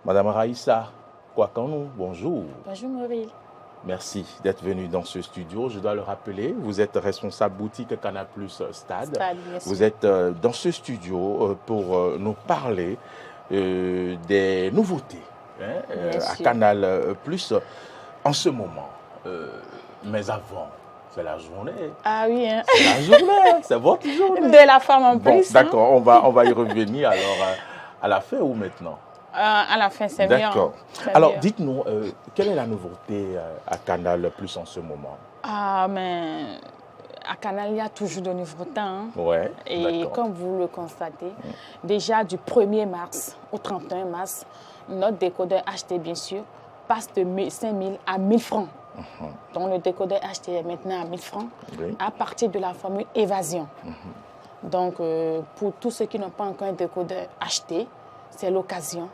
Madame Raïssa Kouakanou, bonjour. Bonjour Maurice. Merci d'être venu dans ce studio. Je dois le rappeler, vous êtes responsable boutique Canal Plus Stade. Vous êtes dans ce studio pour nous parler des nouveautés à Canal Plus en ce moment. Mais avant, c'est la journée. Ah oui, hein? C'est la journée, c'est votre journée. De la femme en plus. D'accord, on va y revenir alors à la fin ou maintenant? À la fin, c'est bien. D'accord. Alors, dites-nous, quelle est la nouveauté à Canal Plus en ce moment? Ah, mais à Canal, il y a toujours de nouveautés. Hein? Ouais, et comme vous le constatez, déjà du 1er mars au 31 mars, notre décodeur acheté, bien sûr, passe de 5 000 à 1 000 francs. Donc, le décodeur acheté est maintenant à 1 000 francs à partir de la formule évasion. Donc, pour tous ceux qui n'ont pas encore un décodeur acheté, c'est l'occasion.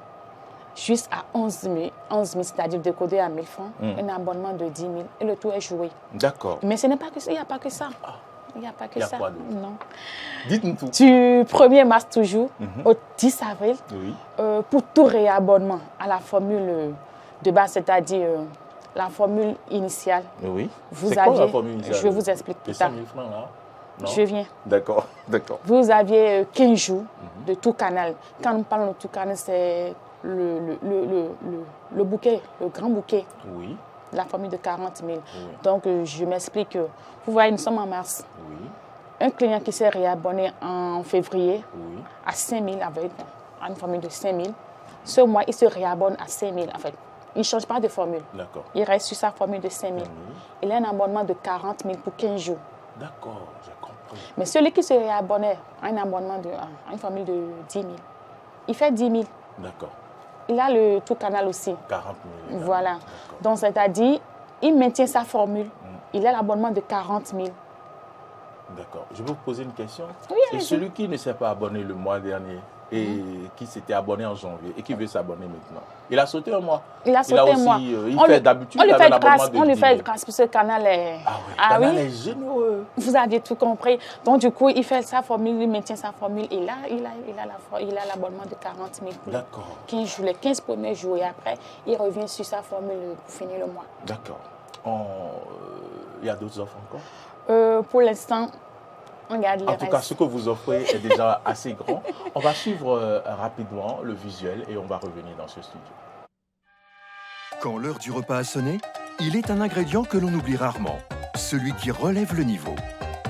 Juste à 11 000, c'est-à-dire décodeur à 1 000 francs, un abonnement de 10 000 et le tout est joué. D'accord. Mais ce n'est pas que ça, il n'y a pas que ça. Il n'y a pas que ça. Non. Dites-nous tout. Du 1er mars toujours au 10 avril, pour tout réabonnement à la formule de base, c'est-à-dire la formule initiale. Oui. Vous quoi la formule initiale? Je vous explique plus tard. 100 000 francs là? Non? Je viens. D'accord, d'accord. Vous aviez 15 jours de tout canal. Quand nous parlons de tout canal, c'est le bouquet, le grand bouquet. Oui. La formule de 40 000. Oui. Donc, je m'explique. Vous voyez, nous sommes en mars. Oui. Un client qui s'est réabonné en février à 5 000 avec une formule de 5 000. Ce mois, il se réabonne à 5 000 en fait. Il ne change pas de formule. D'accord. Il reste sur sa formule de 5 000. Il a un abonnement de 40 000 pour 15 jours. D'accord, j'ai compris. Mais celui qui se réabonnait à un abonnement à une formule de 10 000, il fait 10 000. D'accord. Il a le tout canal aussi. 40 000. Voilà. Donc, c'est-à-dire, il maintient sa formule. Il a l'abonnement de 40 000. D'accord. Je vais vous poser une question. Oui, et celui qui ne s'est pas abonné le mois dernier et qui s'était abonné en janvier et qui veut s'abonner maintenant, il a sauté un mois. Il a sauté un mois. Il fait d'habitude. On lui fait grâce pour ce canal. Ah oui, le canal est généreux. Vous aviez tout compris. Donc, du coup, il fait sa formule, il maintient sa formule. Et là, il a l'abonnement de 40 000 pour 15 jours, les 15 premiers jours. Et après, il revient sur sa formule pour finir le mois. D'accord. Il y a d'autres offres encore? Pour l'instant, on garde les restes. En tout cas, ce que vous offrez est déjà assez grand. On va suivre rapidement le visuel et on va revenir dans ce studio. Quand l'heure du repas a sonné, il est un ingrédient que l'on oublie rarement. Celui qui relève le niveau.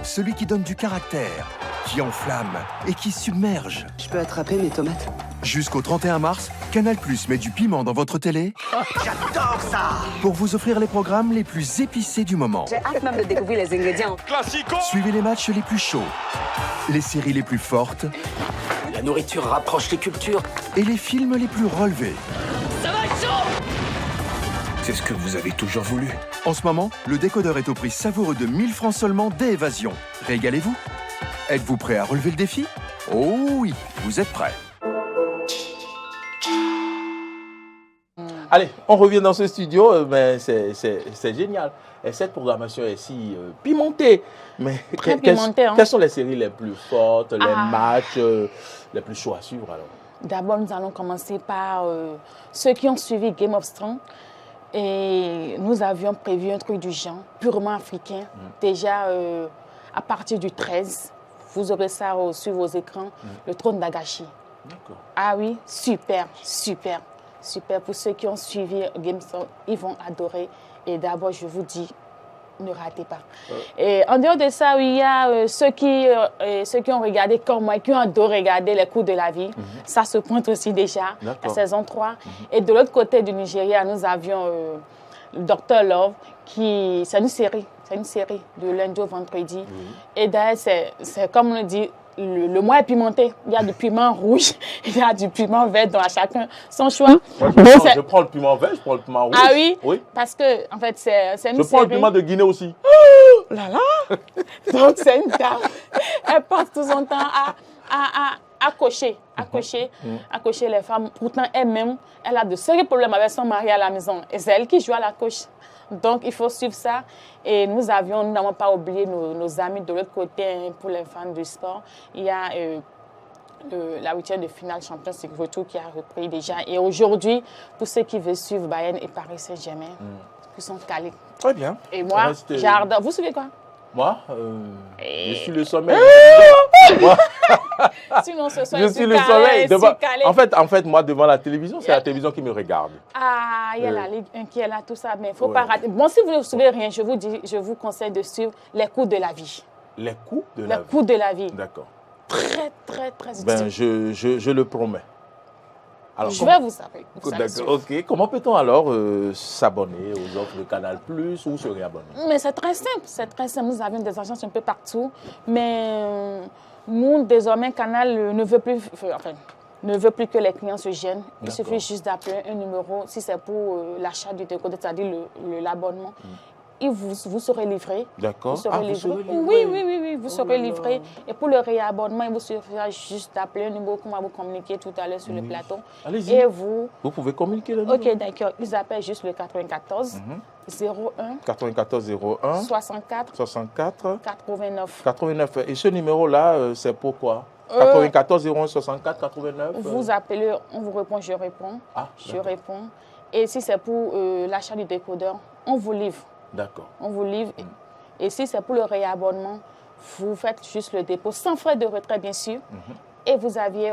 Celui qui donne du caractère, qui enflamme et qui submerge. Je peux attraper mes tomates? Jusqu'au 31 mars, Canal+ met du piment dans votre télé. J'adore ça! Pour vous offrir les programmes les plus épicés du moment. J'ai hâte même de découvrir les ingrédients. Classico! Suivez les matchs les plus chauds, les séries les plus fortes. La nourriture rapproche les cultures. Et les films les plus relevés. Ça va être chaud! C'est ce que vous avez toujours voulu. En ce moment, le décodeur est au prix savoureux de 1 000 francs seulement dès Évasion. Régalez-vous. Êtes-vous prêt à relever le défi? Oh oui, vous êtes prêts. Allez, on revient dans ce studio, mais c'est génial. Et cette programmation est si pimentée. Mais quelles sont les séries les plus fortes, les matchs les plus chauds à suivre alors? D'abord, nous allons commencer par ceux qui ont suivi Game of Thrones. Et nous avions prévu un truc du genre, purement africain. Déjà, à partir du 13, vous aurez ça sur vos écrans, le trône d'Agashi. D'accord. Ah oui, super, super. Super, pour ceux qui ont suivi Game of Thrones, ils vont adorer. Et d'abord, je vous dis, ne ratez pas. Et en dehors de ça, il y a ceux qui ont regardé comme moi, qui ont adoré regarder les coups de la vie. Ça se pointe aussi déjà, la saison 3. Et de l'autre côté du Nigeria, nous avions Dr. Love, c'est une série de lundi au vendredi. Et d'ailleurs, c'est comme on le dit, le mois est pimenté. Il y a du piment rouge, il y a du piment vert, donc à chacun son choix. Moi, je prends le piment vert, je prends le piment rouge. Ah oui? Oui. Parce que, en fait, c'est une série. Je prends le piment de Guinée aussi. Oh là là! Donc, c'est une dame. Elle passe tout son temps à cocher les femmes. Pourtant, elle-même, elle a de sérieux problèmes avec son mari à la maison. Et c'est elle qui joue à la coche. Donc, il faut suivre ça. Et nous n'avons pas oublié nos amis de l'autre côté, hein, pour les fans du sport. Il y a la 8e de finale Champions League retour qui a repris déjà. Et aujourd'hui, pour ceux qui veulent suivre Bayern et Paris Saint-Germain, qui sont calés. Très bien. Et moi, j'adore. Vous suivez quoi? Moi, je suis le sommeil. Moi, sinon, ce soir, je suis le soleil. En fait, moi, devant la télévision, c'est la télévision qui me regarde. Ah, il y a la Ligue 1 qui est là, tout ça, mais il ne faut pas rater. Bon, si vous ne suivez rien, je vous conseille de suivre les coups de la vie. Les coups de la vie? Les coups de la vie. D'accord. Très, très, très utile. Ben, je le promets. Alors, je vais vous appeler. D'accord, ok. Comment peut-on alors s'abonner aux offres de Canal+, ou se réabonner? Mais c'est très simple, c'est très simple. Nous avions des agences un peu partout, mais nous, désormais, Canal ne veut plus que les clients se gênent. Il suffit juste d'appeler un numéro, si c'est pour l'achat du décodeur, c'est-à-dire l'abonnement. Et vous serez livré. D'accord. Vous serez livré. Oui, vous serez livré. Et pour le réabonnement, il vous suffira juste d'appeler un numéro qu'on va vous communiquer tout à l'heure sur le plateau. Allez-y. Et vous pouvez communiquer le numéro. Ok, d'accord. Ils appellent juste le 94 01 94 01 64 89. 89. Et ce numéro-là, c'est pourquoi 94 01 64 89. Vous appelez, on vous répond, je réponds. Je réponds. Et si c'est pour l'achat du décodeur, on vous livre. D'accord. On vous livre. Et si c'est pour le réabonnement, vous faites juste le dépôt, sans frais de retrait, bien sûr. Et vous aviez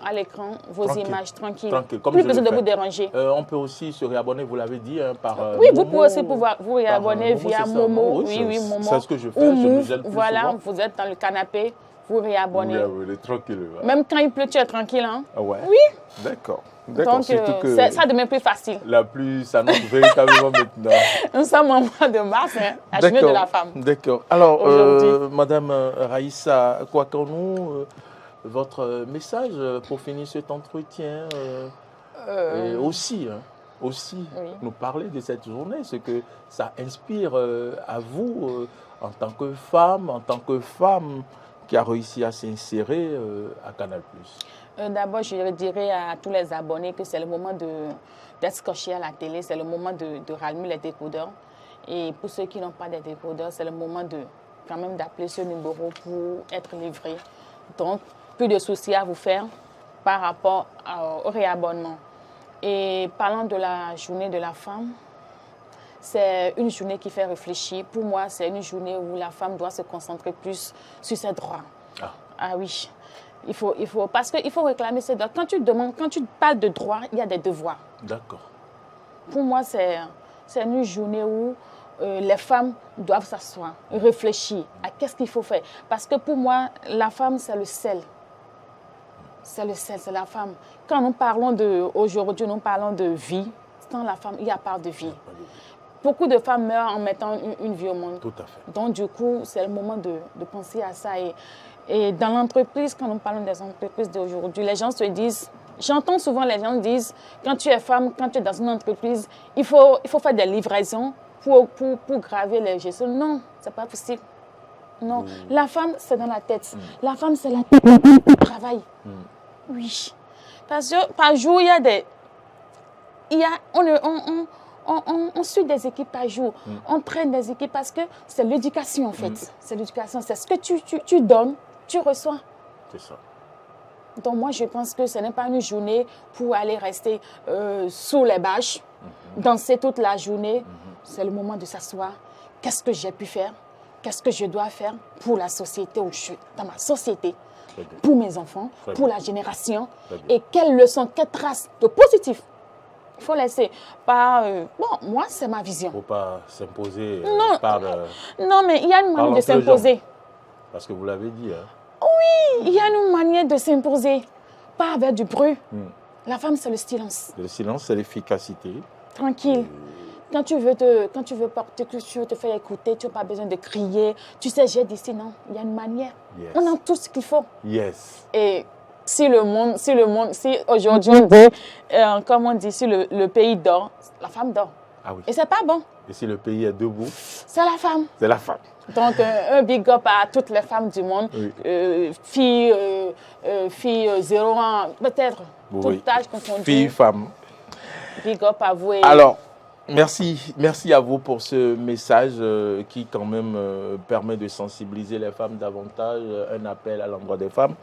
à l'écran vos images tranquilles. Plus besoin de vous déranger. On peut aussi se réabonner, vous l'avez dit, par oui, Momo, vous pouvez aussi vous réabonner via Momo. Oui, Momo. C'est ce que je fais. Ou Move, voilà, vous êtes dans le canapé, vous réabonnez. Oui, tranquille. Même quand il pleut, tu es tranquille. Hein? Ouais. Oui. D'accord. Donc, ça devient plus facile. La pluie s'annonce véritablement maintenant. Nous sommes en mois de mars, la journée de la femme. D'accord. Alors, Madame Raïssa Kouakanou, votre message pour finir cet entretien et aussi nous parler de cette journée, ce que ça inspire à vous en tant que femme qui a réussi à s'insérer à Canal+. D'abord, je dirais à tous les abonnés que c'est le moment d'être scotché à la télé, c'est le moment de rallumer les décodeurs. Et pour ceux qui n'ont pas de décodeurs, c'est le moment quand même d'appeler ce numéro pour être livré. Donc, plus de soucis à vous faire par rapport au réabonnement. Et parlant de la journée de la femme, c'est une journée qui fait réfléchir. Pour moi, c'est une journée où la femme doit se concentrer plus sur ses droits. Ah oui. Parce qu'il faut réclamer ses droits. Quand tu parles de droits, il y a des devoirs. D'accord. Pour moi, c'est une journée où les femmes doivent s'asseoir, réfléchir à qu'est-ce qu'il faut faire. Parce que pour moi, la femme, c'est le sel. C'est le sel, c'est la femme. Quand aujourd'hui, nous parlons de vie, sans la femme, il n'y a pas de vie. Beaucoup de femmes meurent en mettant une vie au monde. Tout à fait. Donc, du coup, c'est le moment de penser à ça. Et dans l'entreprise, quand nous parlons des entreprises d'aujourd'hui, les gens se disent, j'entends souvent les gens disent, quand tu es femme, quand tu es dans une entreprise, il faut faire des livraisons pour graver les gestions. Non, ce n'est pas possible. Non, la femme, c'est dans la tête. La femme, c'est la tête. La femme travaille. Oui. Parce que par jour, on suit des équipes par jour. On traîne des équipes parce que c'est l'éducation, en fait. C'est l'éducation. C'est ce que tu donnes, tu reçois. C'est ça. Donc, moi, je pense que ce n'est pas une journée pour aller rester sous les bâches, danser toute la journée. C'est le moment de s'asseoir. Qu'est-ce que j'ai pu faire? Qu'est-ce que je dois faire pour la société où je suis, dans ma société, pour mes enfants, pour la génération? Et quelles leçons, quelles traces de positif il faut laisser. Moi, c'est ma vision. Il ne faut pas s'imposer non, mais il y a une manière de s'imposer. Parce que vous l'avez dit. Hein. Oui, il y a une manière de s'imposer. Pas avec du bruit. La femme, c'est le silence. Le silence, c'est l'efficacité. Tranquille. Quand tu veux porter, que tu veux te faire écouter, tu n'as pas besoin de crier. Tu sais, j'ai dit non. Il y a une manière. Yes. On a tout ce qu'il faut. Yes. Et si aujourd'hui on dit, comme on dit, si le pays dort, la femme dort. Ah oui. Et c'est pas bon. Et si le pays est debout? C'est la femme. C'est la femme. Donc, un big up à toutes les femmes du monde. Oui. Filles 0 ans, peut-être, tout âge confondu. Filles, femmes. Big up à vous. Alors, merci à vous pour ce message qui quand même permet de sensibiliser les femmes davantage, un appel à l'endroit des femmes.